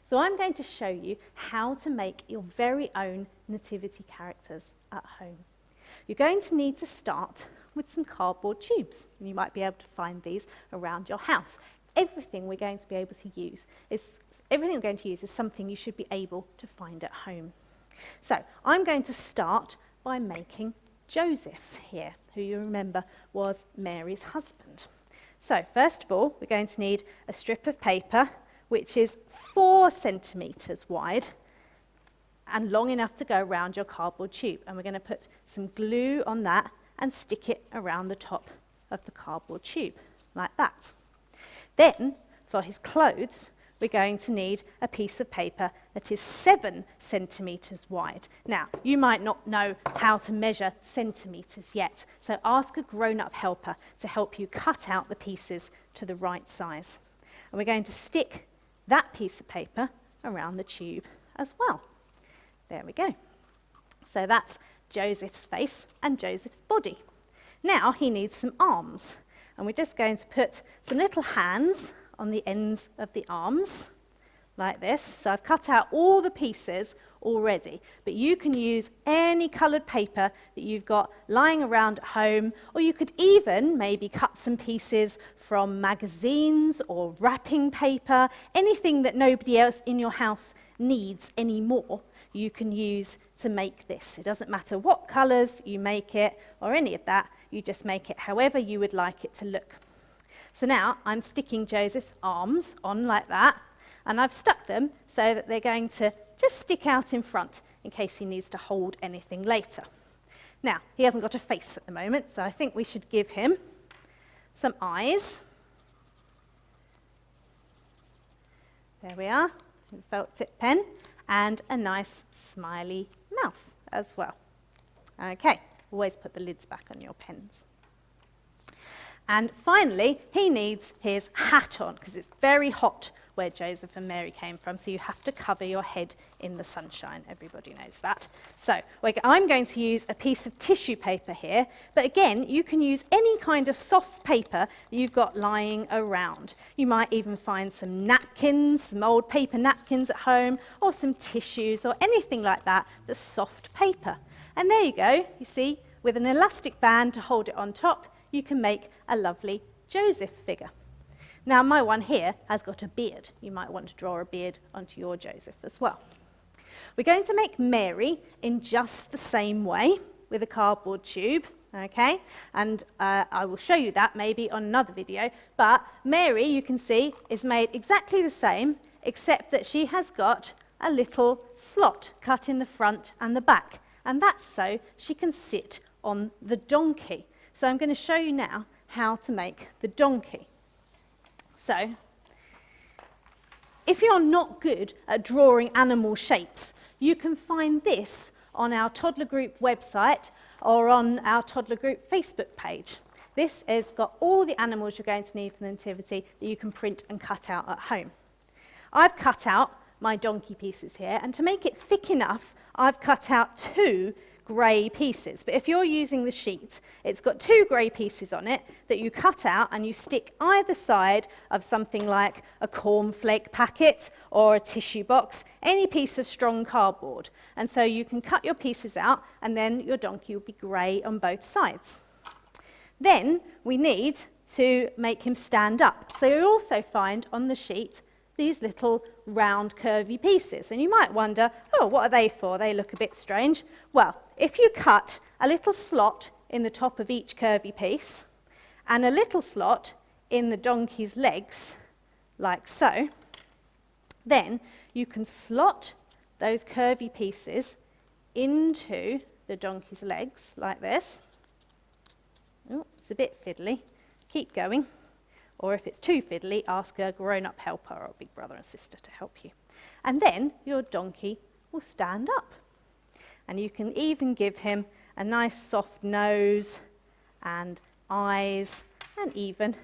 So I'm going to show you how to make your very own nativity characters at home. You're going to need to start with some cardboard tubes. You might be able to find these around your house. Everything we're going to use is something you should be able to find at home. So I'm going to start by making Joseph here, who you remember was Mary's husband. So first of all, we're going to need a strip of paper which is 4 centimetres wide and long enough to go around your cardboard tube. And we're going to put some glue on that and stick it around the top of the cardboard tube, like that. Then, for his clothes, we're going to need a piece of paper that is 7 centimetres wide. Now, you might not know how to measure centimetres yet, so ask a grown-up helper to help you cut out the pieces to the right size. And we're going to stick that piece of paper around the tube as well. There we go. So that's Joseph's face and Joseph's body. Now he needs some arms, and we're just going to put some little hands on the ends of the arms, like this. So I've cut out all the pieces already, but you can use any coloured paper that you've got lying around at home, or you could even maybe cut some pieces from magazines or wrapping paper, anything that nobody else in your house needs anymore, you can use to make this. It doesn't matter what colours you make it or any of that, you just make it however you would like it to look. So now I'm sticking Joseph's arms on like that, and I've stuck them so that they're going to just stick out in front in case he needs to hold anything later. Now, he hasn't got a face at the moment, so I think we should give him some eyes. There we are, a felt tip pen, and a nice smiley mouth as well. Okay, always put the lids back on your pens. And finally, he needs his hat on, because it's very hot where Joseph and Mary came from, so you have to cover your head in the sunshine. Everybody knows that. So I'm going to use a piece of tissue paper here, but again, you can use any kind of soft paper that you've got lying around. You might even find some napkins, some old paper napkins at home, or some tissues, or anything like that that's soft paper. And there you go, you see, with an elastic band to hold it on top, you can make a lovely Joseph figure. Now my one here has got a beard. You might want to draw a beard onto your Joseph as well. We're going to make Mary in just the same way with a cardboard tube, okay? And I will show you that maybe on another video. But Mary, you can see, is made exactly the same, except that she has got a little slot cut in the front and the back. And that's so she can sit on the donkey. So I'm going to show you now how to make the donkey. So, if you're not good at drawing animal shapes, you can find this on our toddler group website or on our toddler group Facebook page. This has got all the animals you're going to need for the nativity that you can print and cut out at home. I've cut out my donkey pieces here, and to make it thick enough, I've cut out 2 grey pieces. But if you're using the sheet, it's got 2 grey pieces on it that you cut out and you stick either side of something like a cornflake packet or a tissue box, any piece of strong cardboard. And so you can cut your pieces out, and then your donkey will be grey on both sides. Then we need to make him stand up. So you'll also find on the sheet these little round curvy pieces. And you might wonder, oh, what are they for? They look a bit strange. Well, if you cut a little slot in the top of each curvy piece and a little slot in the donkey's legs, like so, then you can slot those curvy pieces into the donkey's legs, like this. Oh, it's a bit fiddly. Keep going. Or if it's too fiddly, ask a grown-up helper or a big brother and sister to help you. And then your donkey will stand up. And you can even give him a nice soft nose and eyes and even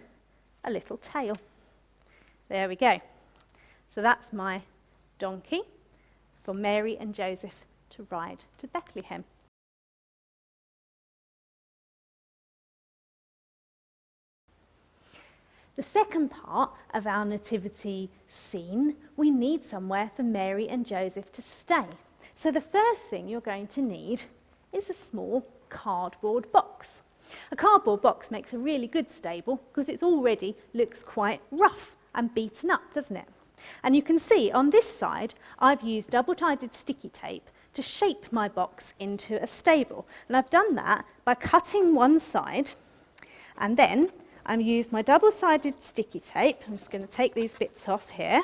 a little tail. There we go. So that's my donkey for Mary and Joseph to ride to Bethlehem. The second part of our nativity scene, we need somewhere for Mary and Joseph to stay. So the first thing you're going to need is a small cardboard box. A cardboard box makes a really good stable because it already looks quite rough and beaten up, doesn't it? And you can see on this side, I've used double-sided sticky tape to shape my box into a stable. And I've done that by cutting one side, and then I've used my double-sided sticky tape. I'm just going to take these bits off here.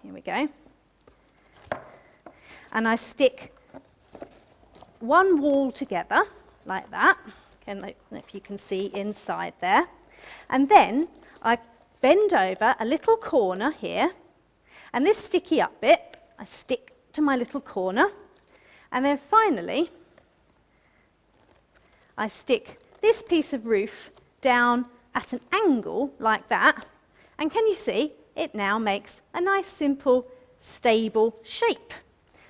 Here we go. And I stick one wall together, like that. I don't know if you can see inside there. And then I bend over a little corner here, and this sticky up bit, I stick to my little corner, and then finally, I stick this piece of roof down at an angle like that, and can you see, it now makes a nice simple stable shape.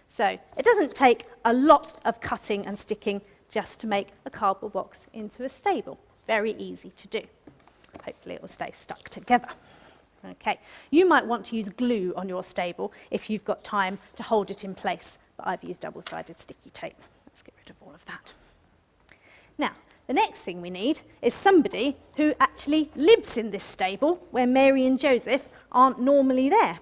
So it doesn't take a lot of cutting and sticking just to make a cardboard box into a stable. Very easy to do. Hopefully it will stay stuck together. Okay, you might want to use glue on your stable if you've got time to hold it in place, but I've used double-sided sticky tape. Let's get rid of all of that. Now, the next thing we need is somebody who actually lives in this stable where Mary and Joseph aren't normally there.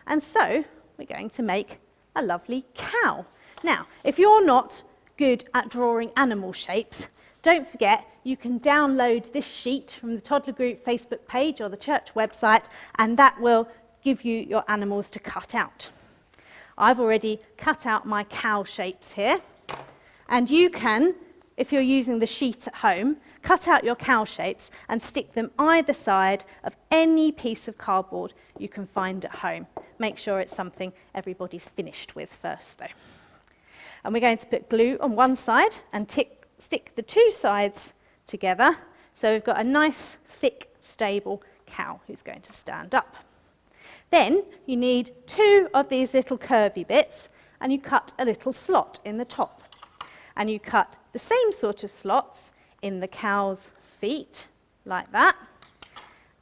And so we're going to make a lovely cow. Now, if you're not good at drawing animal shapes, don't forget you can download this sheet from the Toddler Group Facebook page or the church website, and that will give you your animals to cut out. I've already cut out my cow shapes here, and you can, if you're using the sheet at home, cut out your cow shapes and stick them either side of any piece of cardboard you can find at home. Make sure it's something everybody's finished with first, though. And we're going to put glue on one side and stick the two sides together, so we've got a nice, thick, stable cow who's going to stand up. Then you need two of these little curvy bits, and you cut a little slot in the top. And you cut the same sort of slots in the cow's feet, like that,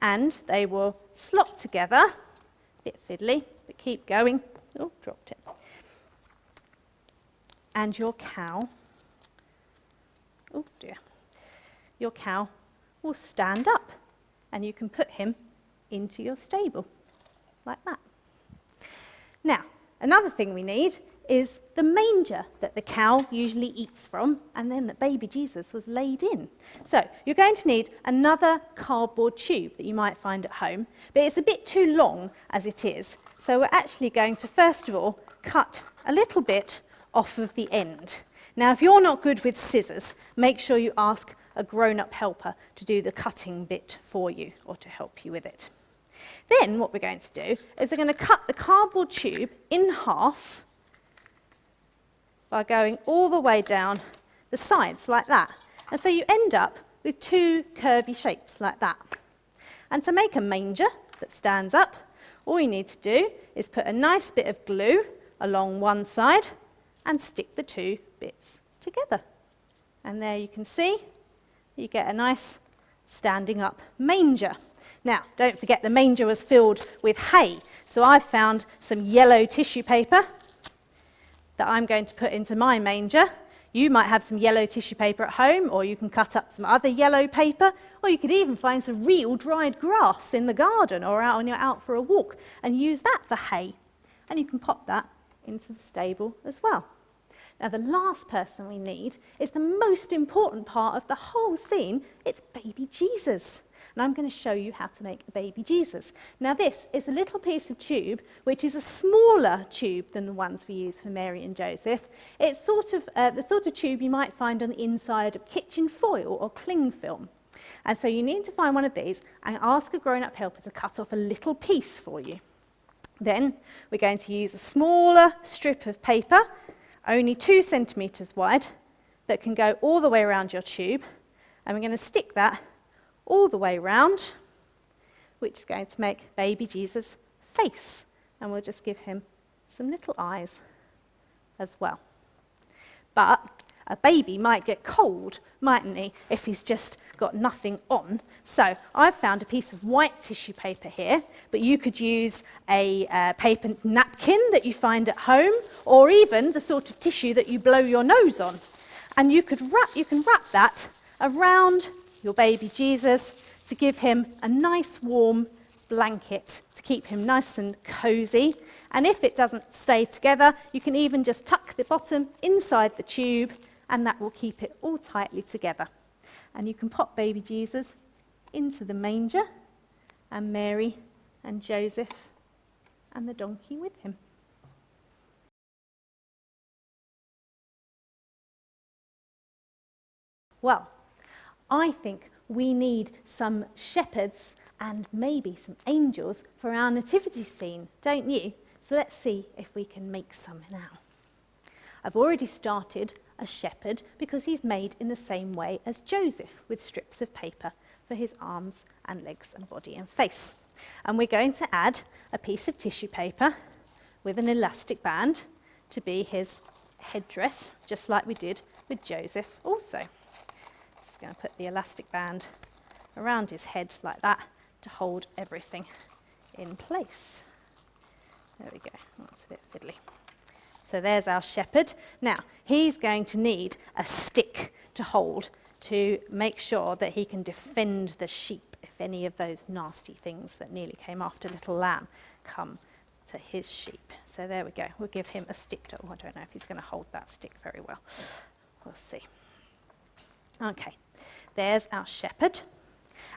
and they will slot together, a bit fiddly, but keep going. Oh, dropped it. And your cow, oh dear, your cow will stand up, and you can put him into your stable, like that. Now, another thing we need is the manger that the cow usually eats from, and then that baby Jesus was laid in. So you're going to need another cardboard tube that you might find at home, but it's a bit too long as it is. So we're actually going to, first of all, cut a little bit off of the end. Now, if you're not good with scissors, make sure you ask a grown-up helper to do the cutting bit for you, or to help you with it. Then what we're going to do is we're going to cut the cardboard tube in half by going all the way down the sides like that. And so you end up with two curvy shapes like that. And to make a manger that stands up, all you need to do is put a nice bit of glue along one side and stick the two bits together. And there you can see, you get a nice standing up manger. Now, don't forget the manger was filled with hay, so I've found some yellow tissue paper that I'm going to put into my manger. You might have some yellow tissue paper at home, or you can cut up some other yellow paper, or you could even find some real dried grass in the garden or out when you're out for a walk and use that for hay. And you can pop that into the stable as well. Now, the last person we need is the most important part of the whole scene. It's baby Jesus. And I'm going to show you how to make a baby Jesus. Now, this is a little piece of tube, which is a smaller tube than the ones we use for Mary and Joseph. It's sort of the sort of tube you might find on the inside of kitchen foil or cling film. And so you need to find one of these and ask a grown-up helper to cut off a little piece for you. Then we're going to use a smaller strip of paper, only 2 centimetres wide, that can go all the way around your tube. And we're going to stick that all the way round, which is going to make baby Jesus' face. And we'll just give him some little eyes as well. But a baby might get cold, mightn't he, if he's just got nothing on. So I've found a piece of white tissue paper here, but you could use a paper napkin that you find at home, or even the sort of tissue that you blow your nose on. And you can wrap that around your baby Jesus to give him a nice warm blanket to keep him nice and cozy. And if it doesn't stay together, you can even just tuck the bottom inside the tube, and that will keep it all tightly together. And you can pop baby Jesus into the manger, and Mary and Joseph and the donkey with him. Well, I think we need some shepherds and maybe some angels for our nativity scene, don't you? So let's see if we can make some now. I've already started a shepherd because he's made in the same way as Joseph, with strips of paper for his arms and legs and body and face. And we're going to add a piece of tissue paper with an elastic band to be his headdress, just like we did with Joseph also. Just going to put the elastic band around his head like that to hold everything in place. There we go. That's a bit fiddly. So there's our shepherd. Now, he's going to need a stick to hold to make sure that he can defend the sheep if any of those nasty things that nearly came after little lamb come to his sheep. So there we go. We'll give him a stick to, I don't know if he's going to hold that stick very well. We'll see. Okay, there's our shepherd.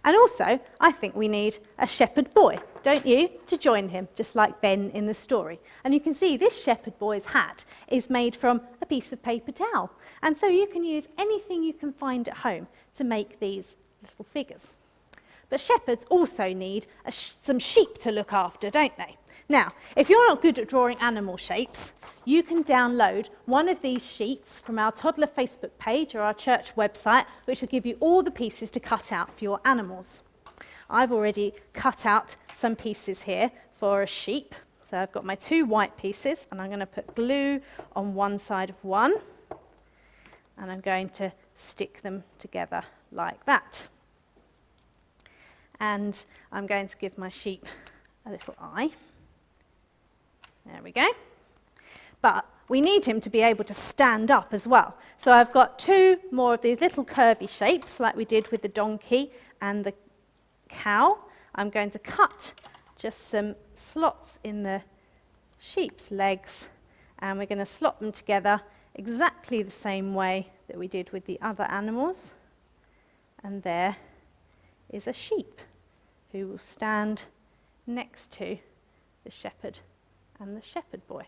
And also, I think we need a shepherd boy, don't you, to join him, just like Ben in the story. And you can see this shepherd boy's hat is made from a piece of paper towel. And so you can use anything you can find at home to make these little figures. But shepherds also need some sheep to look after, don't they? Now, if you're not good at drawing animal shapes, you can download one of these sheets from our toddler Facebook page or our church website, which will give you all the pieces to cut out for your animals. I've already cut out some pieces here for a sheep. So I've got my 2 white pieces, and I'm going to put glue on one side of one, and I'm going to stick them together like that. And I'm going to give my sheep a little eye. There we go. But we need him to be able to stand up as well. So I've got 2 more of these little curvy shapes like we did with the donkey and the cow. I'm going to cut just some slots in the sheep's legs, and we're going to slot them together exactly the same way that we did with the other animals. And there is a sheep who will stand next to the shepherd and the shepherd boy.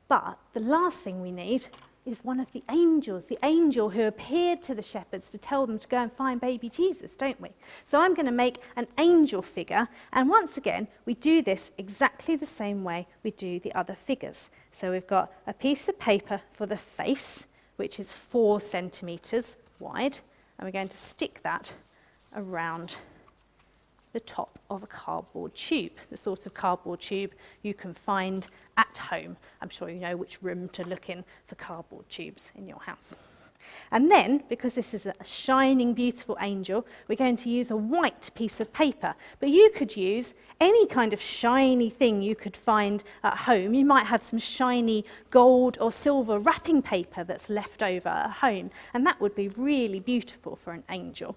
But the last thing we need is one of the angels, the angel who appeared to the shepherds to tell them to go and find baby Jesus, don't we? So I'm going to make an angel figure, and once again, we do this exactly the same way we do the other figures. So we've got a piece of paper for the face, which is 4 centimetres wide, and we're going to stick that around the top of a cardboard tube, the sort of cardboard tube you can find at home. I'm sure you know which room to look in for cardboard tubes in your house. And then, because this is a shining, beautiful angel, we're going to use a white piece of paper. But you could use any kind of shiny thing you could find at home. You might have some shiny gold or silver wrapping paper that's left over at home, and that would be really beautiful for an angel.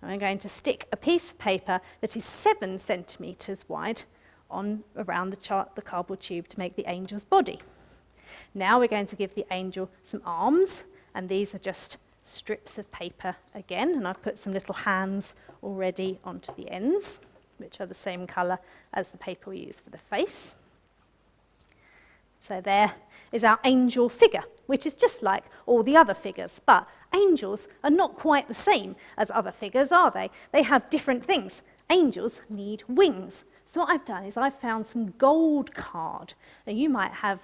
And I'm going to stick a piece of paper that is 7 centimetres wide on around the cardboard tube to make the angel's body. Now we're going to give the angel some arms, and these are just strips of paper again, and I've put some little hands already onto the ends, which are the same colour as the paper we use for the face. So there is our angel figure, which is just like all the other figures, but angels are not quite the same as other figures, are they? They have different things. Angels need wings. So what I've done is I've found some gold card. Now you might have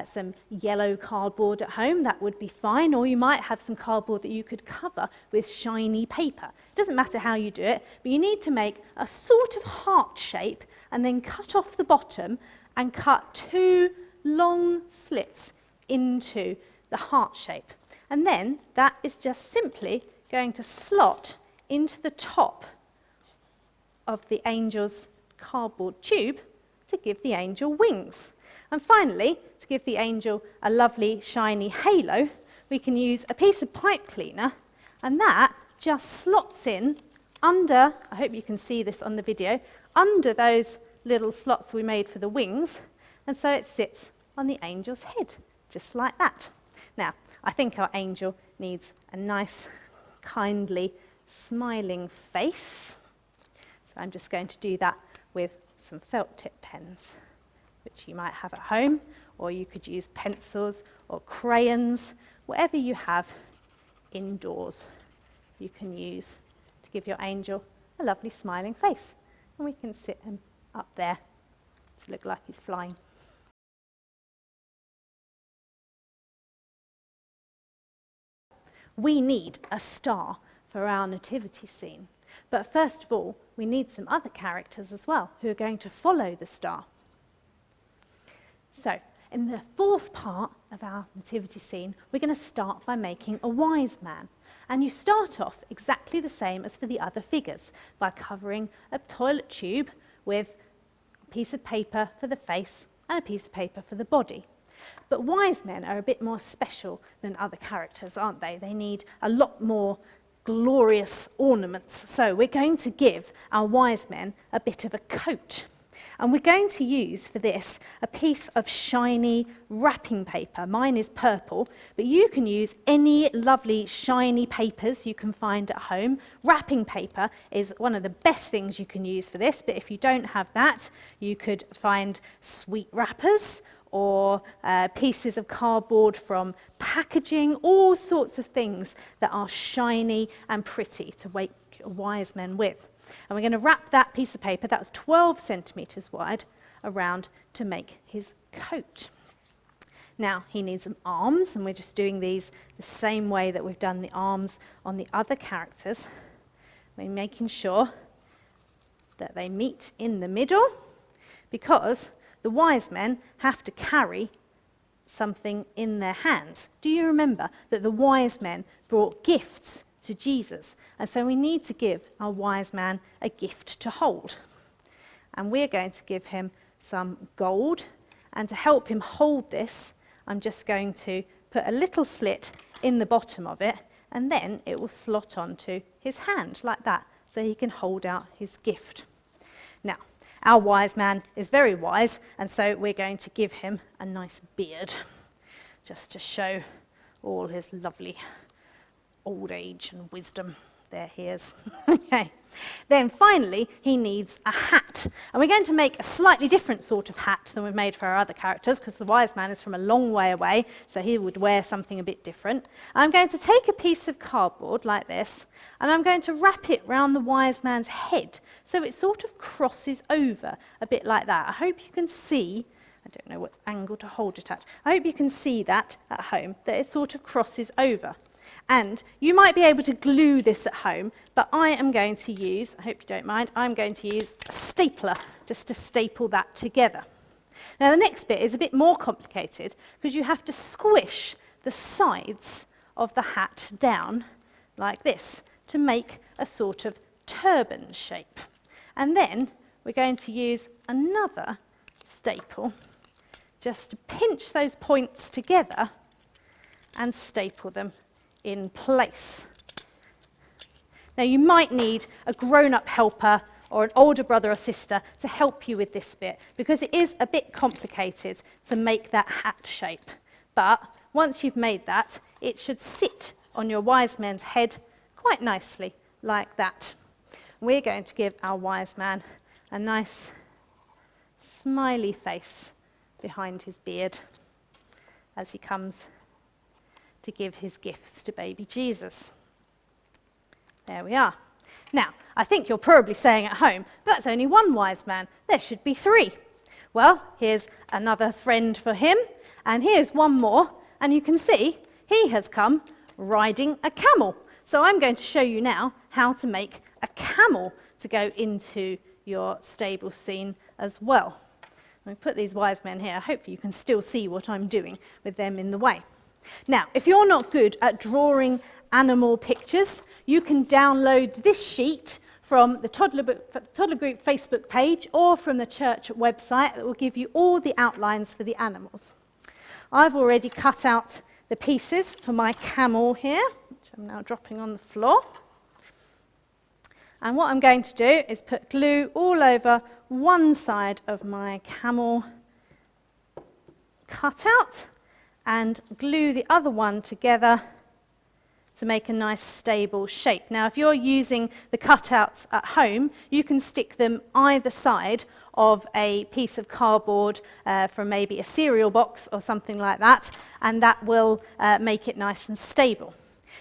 some yellow cardboard at home, that would be fine, or you might have some cardboard that you could cover with shiny paper. It doesn't matter how you do it, but you need to make a sort of heart shape and then cut off the bottom and cut 2 long slits into the heart shape. And then that is just simply going to slot into the top of the angel's cardboard tube to give the angel wings. And finally, to give the angel a lovely shiny halo, we can use a piece of pipe cleaner, and that just slots in under, I hope you can see this on the video, under those little slots we made for the wings, and so it sits on the angel's head, just like that. Now, I think our angel needs a nice, kindly, smiling face. So I'm just going to do that with some felt tip pens, which you might have at home, or you could use pencils or crayons, whatever you have indoors, you can use to give your angel a lovely smiling face. And we can sit him up there to look like he's flying. We need a star for our nativity scene. But first of all, we need some other characters as well who are going to follow the star. So, in the fourth part of our nativity scene, we're going to start by making a wise man. And you start off exactly the same as for the other figures, by covering a toilet tube with a piece of paper for the face and a piece of paper for the body. But wise men are a bit more special than other characters, aren't they? They need a lot more glorious ornaments. So we're going to give our wise men a bit of a coat. And we're going to use for this a piece of shiny wrapping paper. Mine is purple, but you can use any lovely shiny papers you can find at home. Wrapping paper is one of the best things you can use for this, but if you don't have that, you could find sweet wrappers or pieces of cardboard from packaging, all sorts of things that are shiny and pretty to wake wise men with. And we're going to wrap that piece of paper, that was 12 centimetres wide, around to make his coat. Now, he needs some arms, and we're just doing these the same way that we've done the arms on the other characters. We're making sure that they meet in the middle, because the wise men have to carry something in their hands. Do you remember that the wise men brought gifts to Jesus? And so we need to give our wise man a gift to hold. And we're going to give him some gold. And to help him hold this, I'm just going to put a little slit in the bottom of it, and then it will slot onto his hand like that, so he can hold out his gift. Now, our wise man is very wise, and so we're going to give him a nice beard, just to show all his lovely old age and wisdom. There he is. Okay. Then finally, he needs a hat. And we're going to make a slightly different sort of hat than we've made for our other characters, because the wise man is from a long way away, so he would wear something a bit different. I'm going to take a piece of cardboard like this, and I'm going to wrap it round the wise man's head, so it sort of crosses over a bit like that. I hope you can see, I don't know what angle to hold it at, I hope you can see that at home, that it sort of crosses over. And you might be able to glue this at home, but I am going to use, I hope you don't mind, I'm going to use a stapler just to staple that together. Now the next bit is a bit more complicated, because you have to squish the sides of the hat down like this to make a sort of turban shape. And then we're going to use another staple just to pinch those points together and staple them in place. Now you might need a grown-up helper or an older brother or sister to help you with this bit, because it is a bit complicated to make that hat shape. But once you've made that, it should sit on your wise man's head quite nicely, like that. We're going to give our wise man a nice smiley face behind his beard as he comes to give his gifts to baby Jesus. There we are. Now, I think you're probably saying at home, that's only one wise man, there should be three. Well, here's another friend for him, and here's one more, and you can see he has come riding a camel. So I'm going to show you now how to make a camel to go into your stable scene as well. I put these wise men here. Hopefully you can still see what I'm doing with them in the way. Now, if you're not good at drawing animal pictures, You can download this sheet from the Toddler Group Facebook page or from the church website that will give you all the outlines for the animals. I've already cut out the pieces for my camel here, which I'm now dropping on the floor. And what I'm going to do is put glue all over one side of my camel cutout and glue the other one together to make a nice stable shape. Now, if you're using the cutouts at home, you can stick them either side of a piece of cardboard from maybe a cereal box or something like that, and that will make it nice and stable.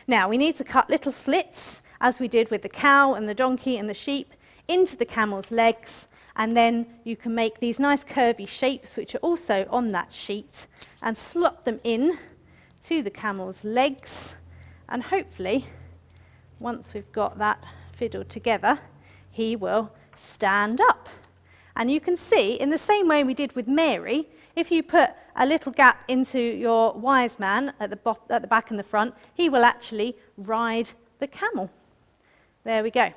Now, we need to cut little slits, as we did with the cow and the donkey and the sheep, into the camel's legs, and then you can make these nice curvy shapes, which are also on that sheet, and slot them in to the camel's legs, and hopefully, once we've got that fiddled together, he will stand up. And you can see, in the same way we did with Mary, if you put a little gap into your wise man at the back and the front, he will actually ride the camel. There we go.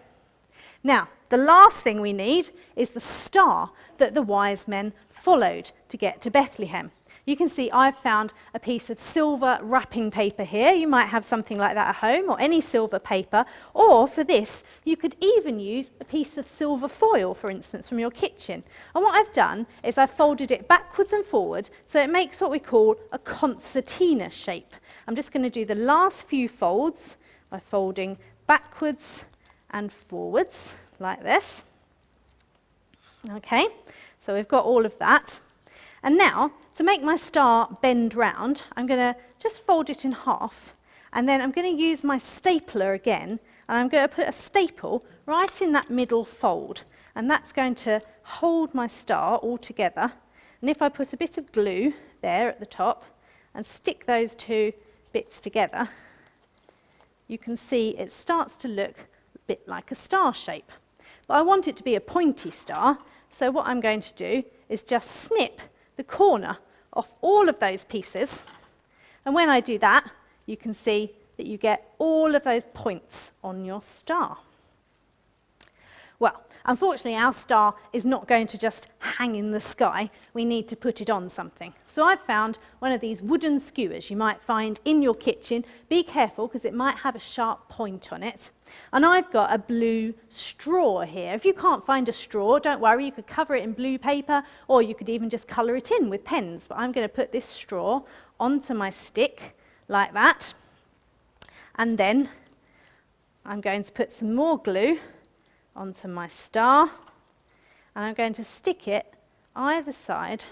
Now, the last thing we need is the star that the wise men followed to get to Bethlehem. You can see I've found a piece of silver wrapping paper here. You might have something like that at home, or any silver paper. Or for this, you could even use a piece of silver foil, for instance, from your kitchen. And what I've done is I've folded it backwards and forward, so it makes what we call a concertina shape. I'm just going to do the last few folds by folding backwards and forwards, like this. Okay, so we've got all of that. And now, to make my star bend round, I'm going to just fold it in half, and then I'm going to use my stapler again, and I'm going to put a staple right in that middle fold, and that's going to hold my star all together. And if I put a bit of glue there at the top and stick those two bits together, you can see it starts to look a bit like a star shape. But I want it to be a pointy star, so what I'm going to do is just snip the corner off all of those pieces, and when I do that, you can see that you get all of those points on your star. Well, unfortunately our star is not going to just hang in the sky. We need to put it on something. So I've found one of these wooden skewers you might find in your kitchen. Be careful, because it might have a sharp point on it. And I've got a blue straw here. If you can't find a straw, don't worry, you could cover it in blue paper, or you could even just colour it in with pens. But I'm going to put this straw onto my stick like that, and then I'm going to put some more glue onto my star, and I'm going to stick it either side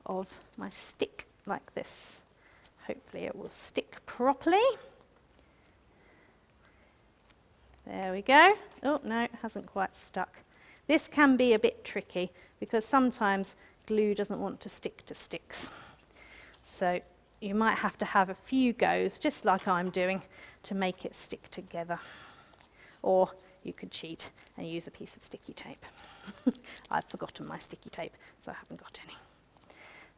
of my stick like this. Hopefully it will stick properly. There we go. Oh no, it hasn't quite stuck. This can be a bit tricky because sometimes glue doesn't want to stick to sticks. So you might have to have a few goes, just like I'm doing, to make it stick together. Or you could cheat and use a piece of sticky tape. I've forgotten my sticky tape, so I haven't got any.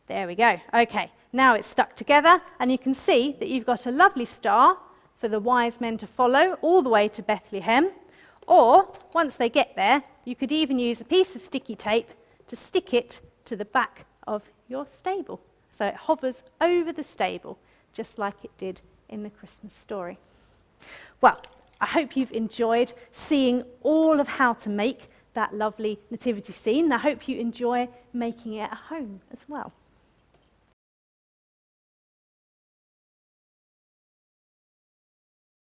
There we go. Okay, now it's stuck together, and you can see that you've got a lovely star for the wise men to follow all the way to Bethlehem. Or, once they get there, you could even use a piece of sticky tape to stick it to the back of your stable. So it hovers over the stable, just like it did in the Christmas story. Well, I hope you've enjoyed seeing all of how to make that lovely nativity scene. I hope you enjoy making it at home as well.